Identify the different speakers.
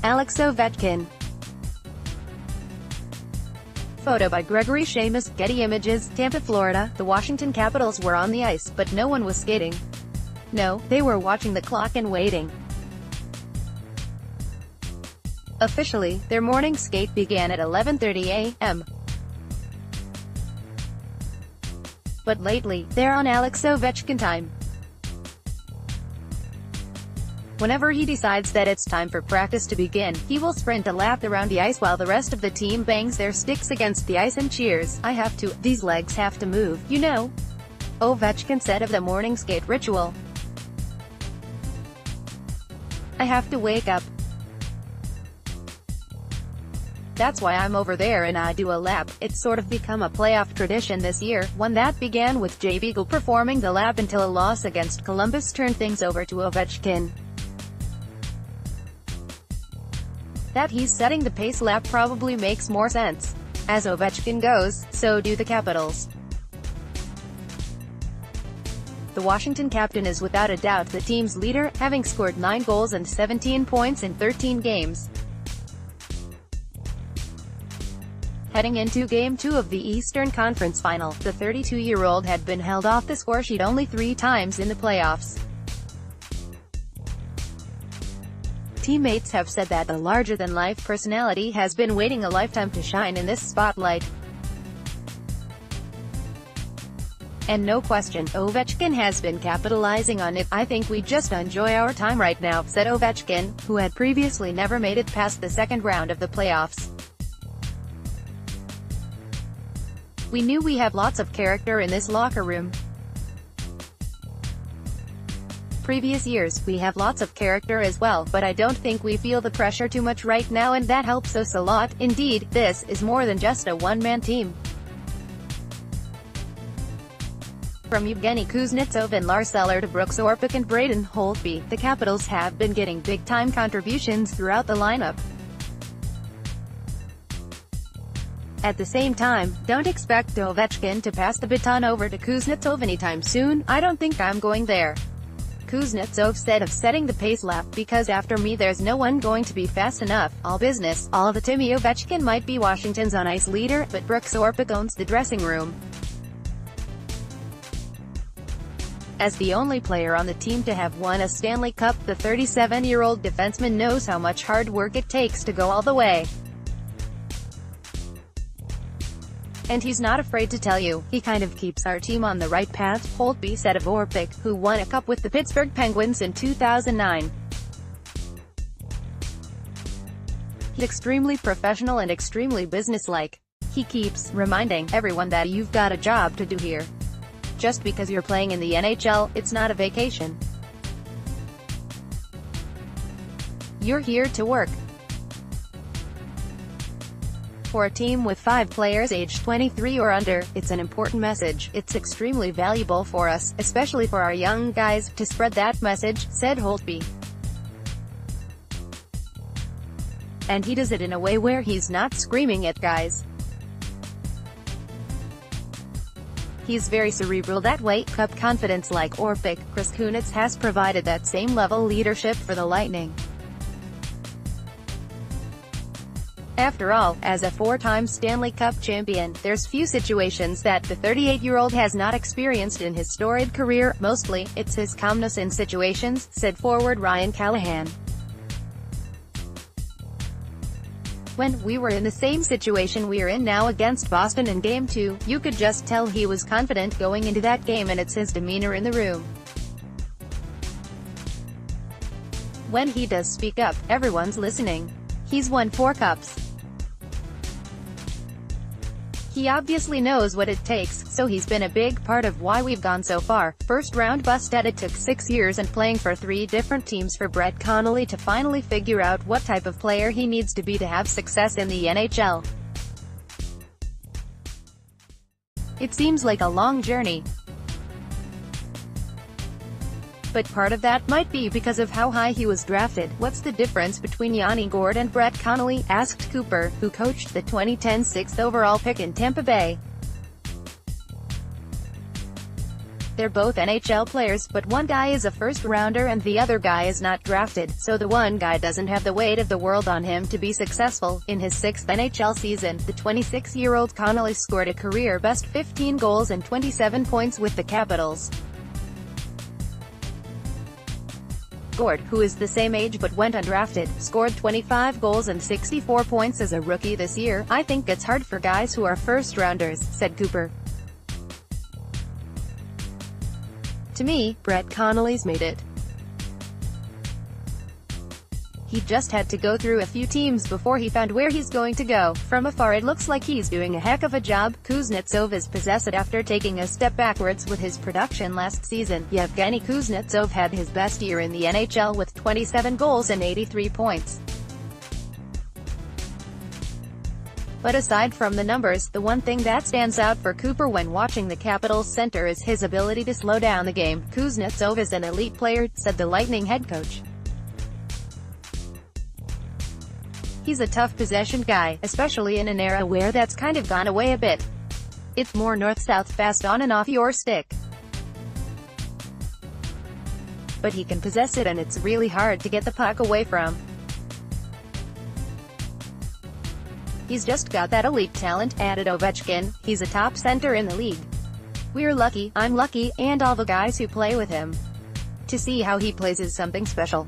Speaker 1: Alex Ovechkin. Photo by Gregory Shamus, Getty Images, Tampa, Florida. The Washington Capitals were on the ice, but no one was skating. No, they were watching the clock and waiting. Officially, their morning skate began at 11:30 a.m. But lately, they're on Alex Ovechkin time. Whenever he decides that it's time for practice to begin, he will sprint a lap around the ice while the rest of the team bangs their sticks against the ice and cheers. "I have to. These legs have to move, you know," Ovechkin said of the morning skate ritual. "I have to wake up. That's why I'm over there and I do a lap." It's sort of become a playoff tradition this year, one that began with Jay Beagle performing the lap until a loss against Columbus turned things over to Ovechkin. That he's setting the pace lap probably makes more sense. As Ovechkin goes, so do the Capitals. The Washington captain is without a doubt the team's leader, having scored 9 goals and 17 points in 13 games. Heading into Game 2 of the Eastern Conference Final, the 32-year-old had been held off the scoresheet only 3 times in the playoffs. Teammates have said that the larger-than-life personality has been waiting a lifetime to shine in this spotlight. And no question, Ovechkin has been capitalizing on it. "I think we just enjoy our time right now," said Ovechkin, who had previously never made it past the second round of the playoffs. "We knew we have lots of character in this locker room. Previous years, we have lots of character as well, but I don't think we feel the pressure too much right now and that helps us a lot. Indeed, this is more than just a one-man team." From Evgeny Kuznetsov and Lars Eller to Brooks Orpik and Braden Holtby, the Capitals have been getting big-time contributions throughout the lineup. At the same time, don't expect Ovechkin to pass the baton over to Kuznetsov anytime soon. "I don't think I'm going there," Kuznetsov said of setting the pace lap, "because after me there's no one going to be fast enough. All business, all the Timmy. Ovechkin might be Washington's on-ice leader, but Brooks Orpik owns the dressing room." As the only player on the team to have won a Stanley Cup, the 37-year-old defenseman knows how much hard work it takes to go all the way. "And he's not afraid to tell you. He kind of keeps our team on the right path," Holtby said of Orpik, who won a cup with the Pittsburgh Penguins in 2009. "He's extremely professional and extremely businesslike. He keeps reminding everyone that you've got a job to do here. Just because you're playing in the NHL, it's not a vacation. You're here to work." For a team with 5 players aged 23 or under, it's an important message. "It's extremely valuable for us, especially for our young guys, to spread that message," said Holtby. "And he does it in a way where he's not screaming at guys. He's very cerebral that way." Cup confidence like Orpik, Chris Kunitz has provided that same level leadership for the Lightning. After all, as a 4-time Stanley Cup champion, there's few situations that the 38-year-old has not experienced in his storied career. "Mostly, it's his calmness in situations," said forward Ryan Callahan. "When we were in the same situation we're in now against Boston in Game 2, you could just tell he was confident going into that game, and it's his demeanor in the room. When he does speak up, everyone's listening. He's won 4 cups. He obviously knows what it takes, so he's been a big part of why we've gone so far." First round bust. It took 6 years and playing for 3 different teams for Brett Connolly to finally figure out what type of player he needs to be to have success in the NHL. It seems like a long journey. But part of that might be because of how high he was drafted. "What's the difference between Yanni Gourde and Brett Connolly?" asked Cooper, who coached the 2010 6th overall pick in Tampa Bay. They're both NHL players, but one guy is a first-rounder and the other guy is not drafted, so the one guy doesn't have the weight of the world on him to be successful. In his 6th NHL season, the 26-year-old Connolly scored a career-best 15 goals and 27 points with the Capitals. Gord, who is the same age but went undrafted, scored 25 goals and 64 points as a rookie this year. "I think it's hard for guys who are first-rounders," said Cooper. "To me, Brett Connolly's made it. He just had to go through a few teams before he found where he's going to go. From afar it looks like he's doing a heck of a job." Kuznetsov is possessed after taking a step backwards with his production last season. Yevgeny Kuznetsov had his best year in the NHL with 27 goals and 83 points. But aside from the numbers, the one thing that stands out for Cooper when watching the Capitals center is his ability to slow down the game. "Kuznetsov is an elite player," said the Lightning head coach. "He's a tough possession guy, especially in an era where that's kind of gone away a bit. It's more north-south fast on and off your stick. But he can possess it and it's really hard to get the puck away from. He's just got that elite talent," added Ovechkin. "He's a top center in the league. We're lucky, I'm lucky, and all the guys who play with him. To see how he plays is something special."